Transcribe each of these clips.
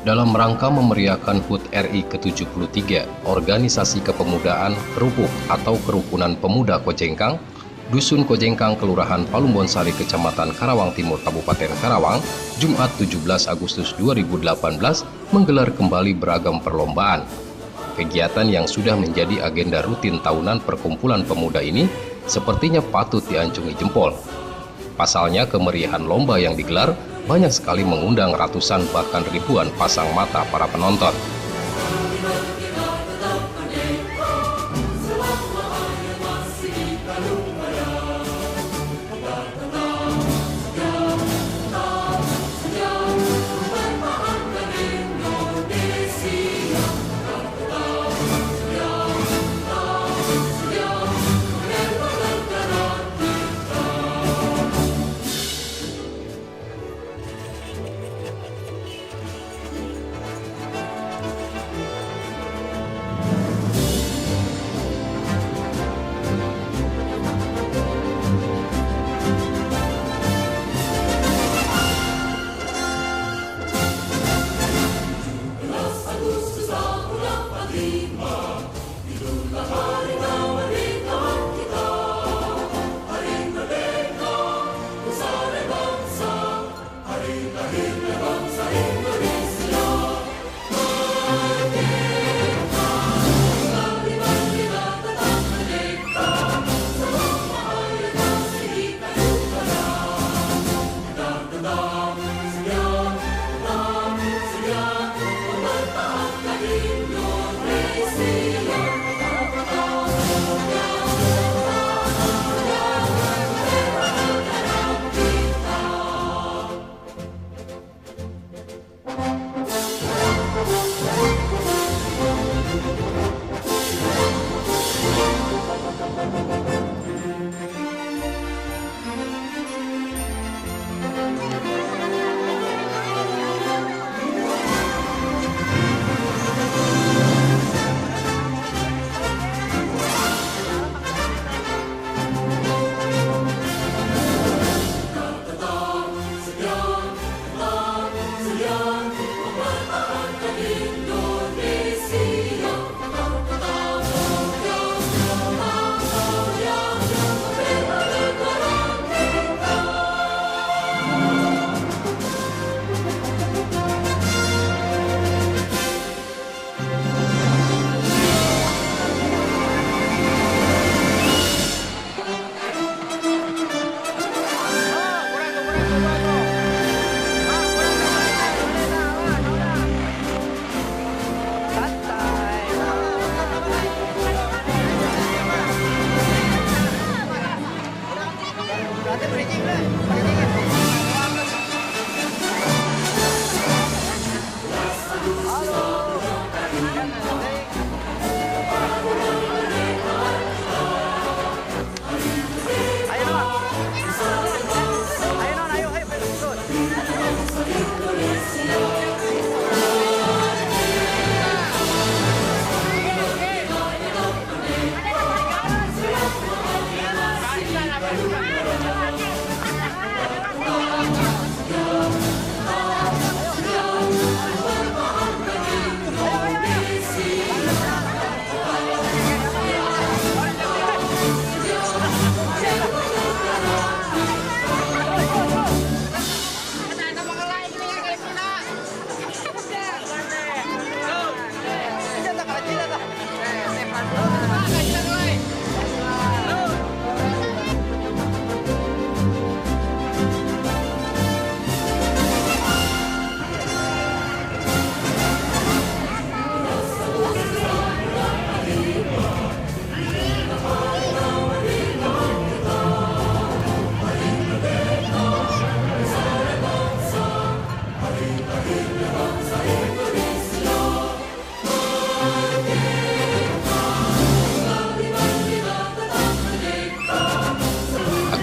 Dalam rangka memeriahkan HUT RI ke-73, Organisasi Kepemudaan Kerupuk atau Kerukunan Pemuda Kojengkang, Dusun Kojengkang, Kelurahan Palumbonsari, Kecamatan Karawang Timur, Kabupaten Karawang, Jumat 17 Agustus 2018, menggelar kembali beragam perlombaan. Kegiatan yang sudah menjadi agenda rutin tahunan perkumpulan pemuda ini sepertinya patut diacungi jempol. Pasalnya, kemeriahan lomba yang digelar banyak sekali mengundang ratusan bahkan ribuan pasang mata para penonton.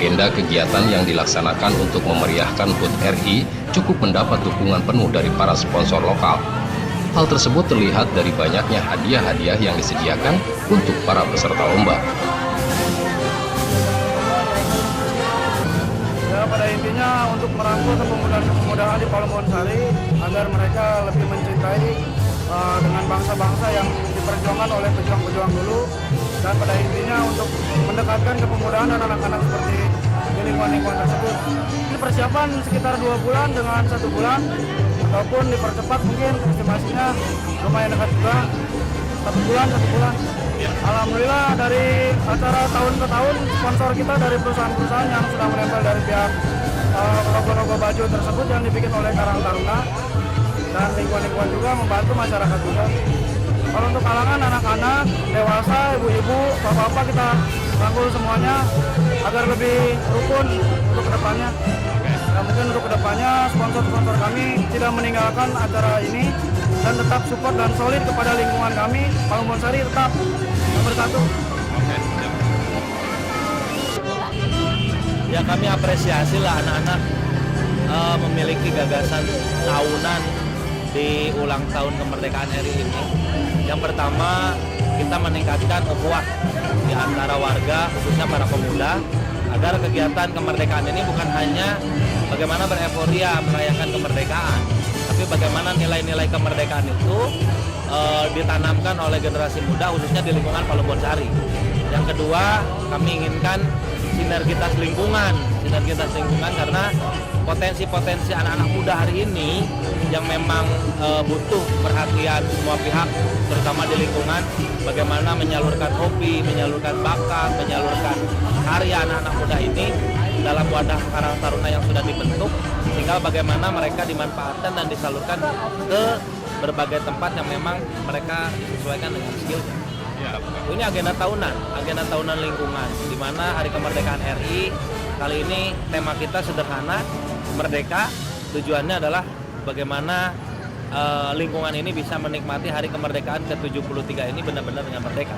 Agenda kegiatan yang dilaksanakan untuk memeriahkan HUT RI cukup mendapat dukungan penuh dari para sponsor lokal. Hal tersebut terlihat dari banyaknya hadiah-hadiah yang disediakan untuk para peserta lomba. Pada intinya untuk merangkul kepemudaan di Palumbon Sari agar mereka lebih mencintai dengan bangsa-bangsa yang diperjuangkan oleh pejuang-pejuang dulu, dan pada intinya untuk mendekatkan kepemudaan dan anak-anak seperti di lingkungan-lingkungan tersebut. Ini persiapan sekitar 2 bulan dengan 1 bulan, ataupun dipercepat mungkin estimasinya lumayan dekat juga, 1 bulan. Alhamdulillah dari acara tahun ke tahun sponsor kita dari perusahaan-perusahaan yang sudah menempel dari pihak logo-logo baju tersebut yang dibikin oleh Karang Taruna, dan lingkungan-lingkungan juga membantu masyarakat juga. Kalau untuk kalangan anak-anak, dewasa, ibu-ibu, bapak-bapak kita rangkul semuanya agar lebih rukun untuk kedepannya. Dan mungkin untuk kedepannya sponsor-sponsor kami tidak meninggalkan acara ini dan tetap support dan solid kepada lingkungan kami. Palumbon Sari tetap nomor 1. Ya, kami apresiasi lah anak-anak memiliki gagasan tahunan di ulang tahun kemerdekaan RI ini. Yang pertama, kita meningkatkan ukhuwah di antara warga, khususnya para pemuda, agar kegiatan kemerdekaan ini bukan hanya bagaimana bereforia merayakan kemerdekaan, tapi bagaimana nilai-nilai kemerdekaan itu ditanamkan oleh generasi muda, khususnya di lingkungan Palumbon Sari. Yang kedua, kami inginkan sinergitas lingkungan karena potensi-potensi anak-anak muda hari ini yang memang butuh perhatian semua pihak, terutama di lingkungan, bagaimana menyalurkan hobi, menyalurkan bakat, menyalurkan karya anak-anak muda ini dalam wadah Karang Taruna yang sudah dibentuk, tinggal bagaimana mereka dimanfaatkan dan disalurkan ke berbagai tempat yang memang mereka disesuaikan dengan skillnya. Ini agenda tahunan lingkungan, di mana Hari Kemerdekaan RI kali ini tema kita sederhana, merdeka. Tujuannya adalah bagaimana lingkungan ini bisa menikmati Hari Kemerdekaan ke-73 ini benar-benar dengan merdeka.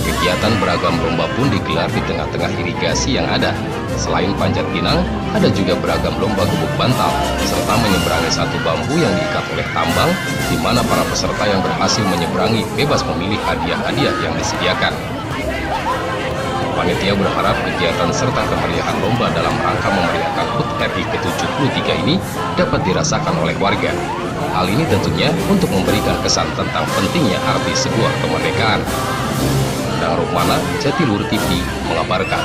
Kegiatan beragam lomba pun digelar di tengah-tengah irigasi yang ada. Selain panjat pinang, ada juga beragam lomba gebuk bantal, serta menyeberangi satu bambu yang diikat oleh tambang, di mana para peserta yang berhasil menyeberangi bebas memilih hadiah-hadiah yang disediakan. Panitia berharap kegiatan serta kemeriahan lomba dalam rangka memeriahkan HUT RI ke-73 ini dapat dirasakan oleh warga. Hal ini tentunya untuk memberikan kesan tentang pentingnya arti sebuah kemerdekaan. Dang Rukmana, Jatiluhur TV, mengabarkan.